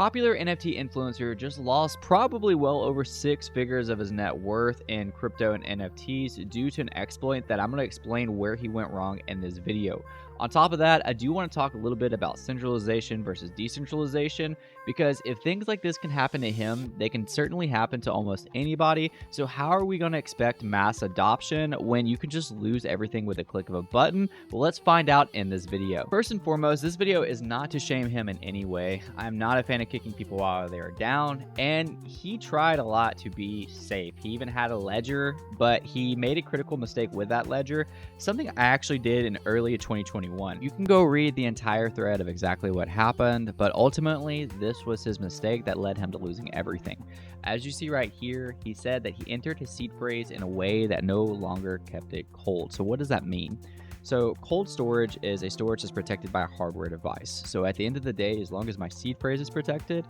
Popular NFT influencer just lost probably well over 6 figures of his net worth in crypto and NFTs due to an exploit that I'm going to explain where he went wrong in this video. On top of that, I do want to talk a little bit about centralization versus decentralization, because if things like this can happen to him, they can certainly happen to almost anybody. So how are we going to expect mass adoption when you can just lose everything with a click of a button? Well, let's find out in this video. First and foremost, this video is not to shame him in any way. I'm not a fan of kicking people while they are down, and he tried a lot to be safe. He even had a ledger, but he made a critical mistake with that ledger, something I actually did in early 2021. You can go read the entire thread of exactly what happened, but ultimately this was his mistake that led him to losing everything. As you see right here, he said that he entered his seed phrase in a way that no longer kept it cold. So what does that mean? So cold storage is a storage that's protected by a hardware device. So at the end of the day, as long as my seed phrase is protected,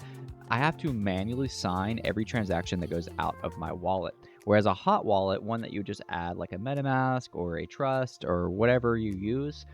I have to manually sign every transaction that goes out of my wallet. Whereas a hot wallet, one that you just add like a MetaMask or a Trust or whatever you use,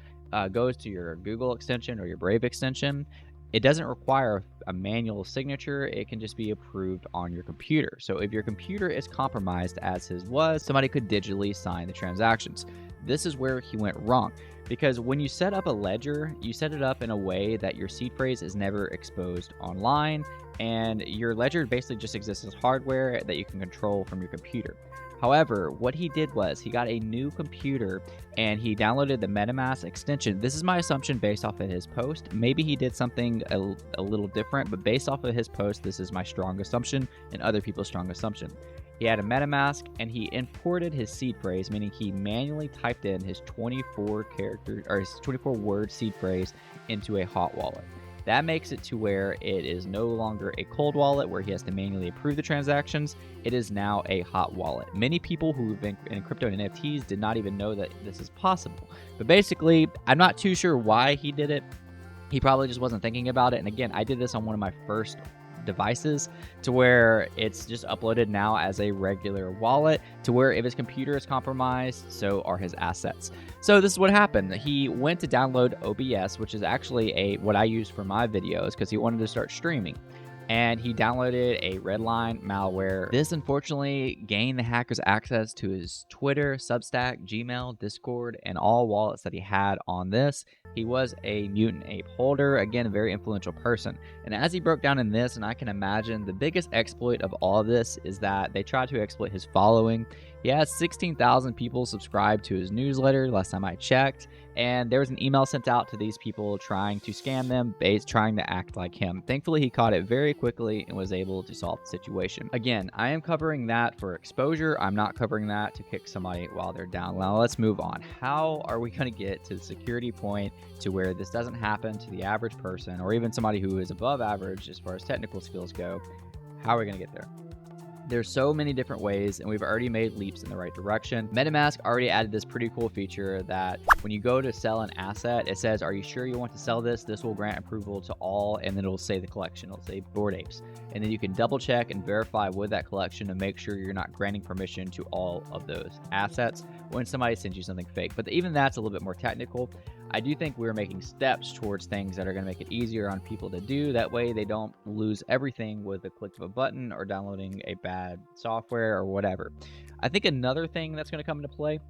goes to your Google extension or your Brave extension. It doesn't require a manual signature. It can just be approved on your computer. So if your computer is compromised, as his was, somebody could digitally sign the transactions. This is where he went wrong, because when you set up a ledger, you set it up in a way that your seed phrase is never exposed online, and your ledger basically just exists as hardware that you can control from your computer. However, what he did was he got a new computer and he downloaded the MetaMask extension. This is my assumption based off of his post. Maybe he did something a little different, but based off of his post, this is my strong assumption and other people's strong assumption. He had a MetaMask and he imported his seed phrase, meaning he manually typed in his 24 word seed phrase into a hot wallet. That makes it to where it is no longer a cold wallet where he has to manually approve the transactions. It is now a hot wallet. Many people who've been in crypto and NFTs did not even know that this is possible. But basically, I'm not too sure why he did it. He probably just wasn't thinking about it. And again, I did this on one of my first devices to where it's just uploaded now as a regular wallet, to where if his computer is compromised, so are his assets. So this is what happened. He went to download OBS, which is actually what I use for my videos because he wanted to start streaming. And he downloaded a Redline malware. This unfortunately gained the hackers access to his Twitter, Substack, Gmail, Discord, and all wallets that he had on this. He was a Mutant Ape holder, again, a very influential person. And as he broke down in this, and I can imagine the biggest exploit of all of this is that they tried to exploit his following. He has 16,000 people subscribed to his newsletter last time I checked, and there was an email sent out to these people trying to scam them, trying to act like him. Thankfully, he caught it very quickly and was able to solve the situation. Again, I am covering that for exposure. I'm not covering that to kick somebody while they're down. Now let's move on. How are we going to get to the security point to where this doesn't happen to the average person or even somebody who is above average as far as technical skills go? How are we going to get there? There's so many different ways, and we've already made leaps in the right direction. MetaMask already added this pretty cool feature that when you go to sell an asset, it says, are you sure you want to sell this? This will grant approval to all, and then it'll say the collection. It'll say Bored Apes. And then you can double check and verify with that collection to make sure you're not granting permission to all of those assets when somebody sends you something fake. But even that's a little bit more technical. I do think we're making steps towards things that are going to make it easier on people to do. That way they don't lose everything with a click of a button or downloading a bad software or whatever. I think another thing that's going to come into play,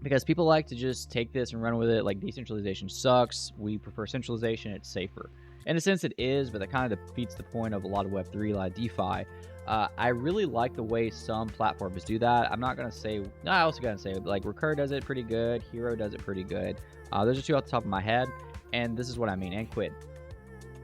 because people like to just take this and run with it like decentralization sucks, we prefer centralization, it's safer. In a sense it is, but that kind of defeats the point of a lot of Web3, a lot of DeFi. I really like the way some platforms do that. I'm not going to say, no, I also got to say, like Recur does it pretty good, Hero does it pretty good. Those are two off the top of my head, and this is what I mean, and Quid.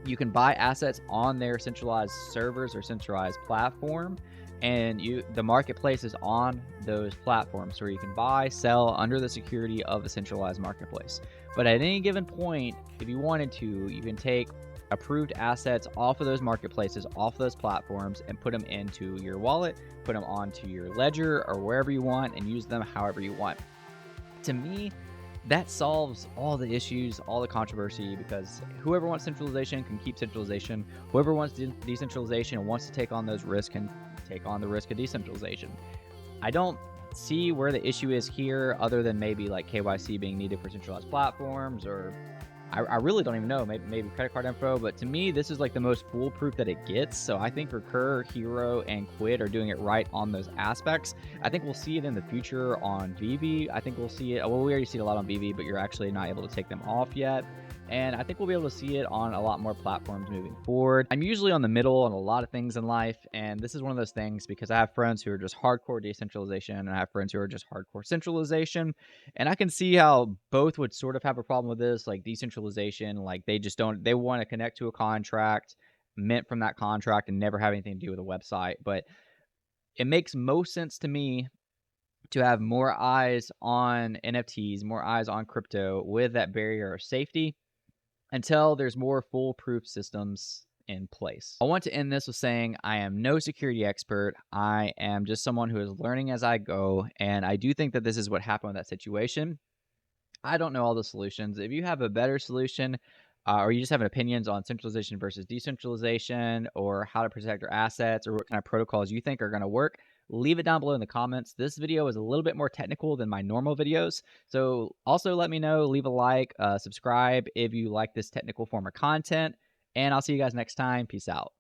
You can buy assets on their centralized servers or centralized platform, and the marketplace is on those platforms where you can buy, sell under the security of a centralized marketplace. But at any given point, if you wanted to, you can take approved assets off of those marketplaces, off those platforms, and put them into your wallet, put them onto your ledger or wherever you want, and use them however you want. To me, that solves all the issues, all the controversy, because whoever wants centralization can keep centralization. Whoever wants decentralization and wants to take on those risks can take on the risk of decentralization. I don't see where the issue is here other than maybe like KYC being needed for centralized platforms or I really don't even know. Maybe credit card info, but to me, this is like the most foolproof that it gets. So I think Recur, Hero, and Quid are doing it right on those aspects. I think we'll see it in the future on VV. I think we'll see it. Well, we already see it a lot on VV, but you're actually not able to take them off yet. And I think we'll be able to see it on a lot more platforms moving forward. I'm usually on the middle on a lot of things in life, and this is one of those things because I have friends who are just hardcore decentralization, and I have friends who are just hardcore centralization. And I can see how both would sort of have a problem with this, like decentralization, like they just don't, they want to connect to a contract meant from that contract and never have anything to do with a website. But it makes most sense to me to have more eyes on NFTs, more eyes on crypto with that barrier of safety until there's more foolproof systems in place. I want to end this with saying I am no security expert. I am just someone who is learning as I go. And I do think that this is what happened with that situation. I don't know all the solutions. If you have a better solution, or you just have opinions on centralization versus decentralization, or how to protect your assets, or what kind of protocols you think are going to work, leave it down below in the comments. This video is a little bit more technical than my normal videos. So also let me know, leave a like, subscribe if you like this technical form of content, and I'll see you guys next time. Peace out.